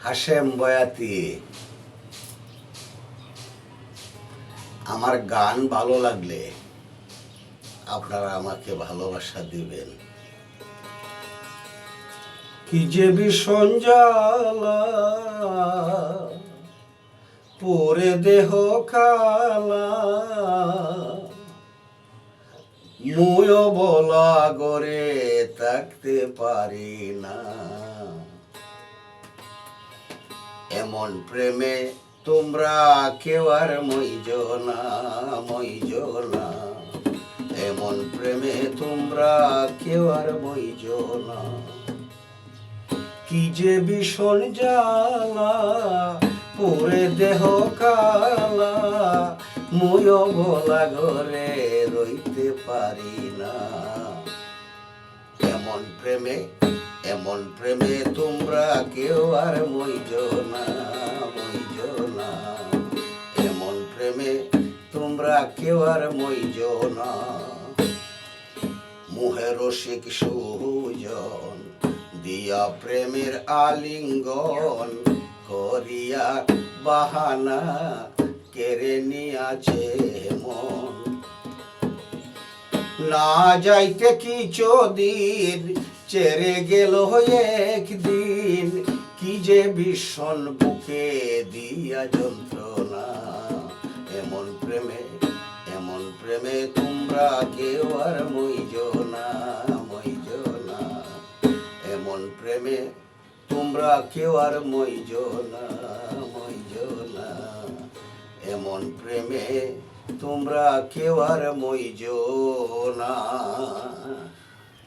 হাশেম বয়াতি। আমার গান ভালো লাগলে আপনারা আমাকে ভালোবাসা দিবেন। কি যে ভীষণ জ্বালা পরে দেহ কালা, মুয়ো বলা গরে থাকতে পারি না। এমন প্রেমে তোমরা কেউ আর মইজো না, মইজো না। এমন প্রেমে তোমরা কেউ আর মইজো না। কি যে ভীষণ জ্বালা পরে দেহ কালা, মুয়ো বলা ঘরে রইতে পারি না। এমন প্রেমে তোমরা কেউ আর মইজো না, মইজো না। এমন প্রেমে তোমরা কেউ আর মইজো না। মুহের রসিক সুজন দিয়া প্রেমের আলিঙ্গন করিয়া বাহানা কেড়ে নিয়াছে মন। না যাইতে কিছুদিন চেরে গেল একদিন, কি যে ভীষণ বুকে দিয়া যন্ত্রণা। এমন প্রেমে তোমরা কেউ আর মইজো না, মইজো না। এমন প্রেমে তোমরা কেউ আর মইজো না, মইজো না। এমন প্রেমে তোমরা কেউ আর মইজো না।